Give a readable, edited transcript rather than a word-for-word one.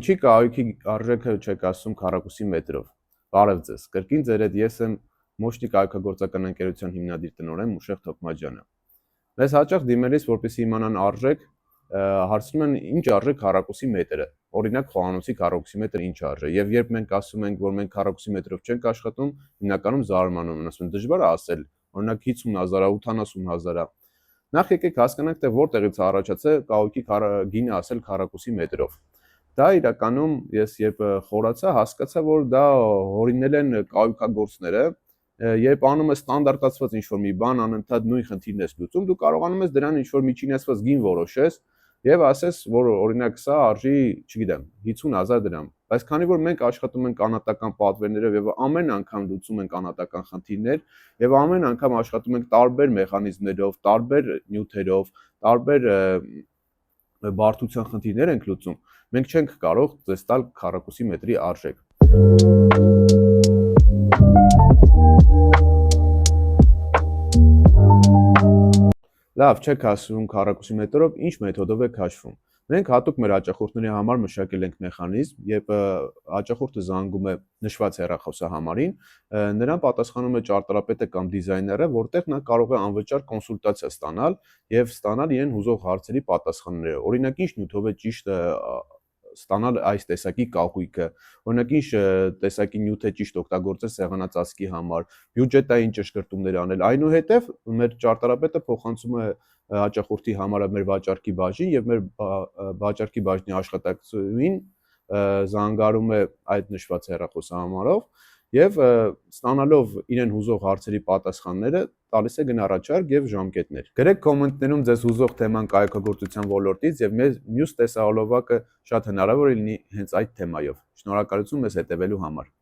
Ինչի կահույքի արժեքը չեք ասում քառակուսի մետրով։ Բարև ձեզ։ Կրկին ձեր հետ ես եմ Մոշնի կահույքագործական ընկերության հիմնադիր տնօրեն Մուշեղ Թոքմաջյանը։ Մեզ հաճախ դիմելիս, որպեսզի իմանան արժեք, հարցնում են ինչ արժե քառակուսի մետրը։ Օրինակ խոհանոցի քառակուսի մետր ինչ արժե։ Եվ երբ մենք ասում ենք, որ մենք քառակուսի մետրով չենք աշխատում, հիմնականում զարմանում են, ասում են դժվար է ասել, օրինակ 50,000-ա, 80,000-ա։ Նախ եկեք հասկանանք, թե որտեղից է առաջացել կահույքի գինը ասել քառակուսի մետրով։ Դա իրականում ես երբ խորացա, հասկացա, որ դա հորինել են կահույքագործները, երբ անում ես ստանդարտացված ինչ-որ մի բան, անընդհատ նույն խնդիրն ես լուծում, դու կարողանում ես դրան ինչ-որ միջինացված գին որոշես եւ ասես, որ օրինակ սա արժի, չգիտեմ, 50,000 դրամ։ Բայց քանի որ մենք աշխատում ենք անհատական պատվերներով եւ ամեն անգամ լուծում ենք անհատական խնդիրներ եւ ամեն անգամ աշխատում ենք տարբեր մեխանիզմներով, տարբեր նյութերով, տարբեր բարդության խնդիրներ ենք լուծում, մենք չենք կարող ձեզ տալ քառակուսի մետրի արժեք։ Լավ, չեք ասում քառակուսի մետրով, ինչ մեթոդով է քաշվում։ Մենք հատուկ մեր հաճախորդների համար մշակել ենք մեխանիզմ, երբ հաճախորդը զանգում է նշված հեռախոսահամարին, նրան պատասխանում է ճարտարապետը կամ դիզայները, որտեղ նա կարող է անվճար կոնսուլտացիա ստանալ եւ ստանալ իրեն հուզող հարցերի պատասխանները։ Օրինակ, ինչ նյութով է ճիշտ ստանալ այս տեսակի կահույքը, օրինակ ինչ տեսակի նյութ է ճիշտ օգտագործել սեղանածածկի համար, բյուջետային ճշգրտումներ անել, այնուհետև մեր ճարտարապետը փոխանցում է հաճախորդի համարը մեր վաճառքի բաժին եւ մեր վաճառքի բաժնի աշխատակցուհին զանգարում է այդ նշված հեռախոսահամարով եւ ստանալով իրեն հուզող հարցերի պատասխանները տալիս է գնառաճառ եւ ժամկետներ։ Գրեք կոմենտներում ձեզ հուզող թեման կահույքագործության ոլորտից եւ մեր մյուս տեսահոլովակը շատ հնարավոր է լինի հենց այդ թեմայով։ Շնորհակալություն մեզ հետևելու համար։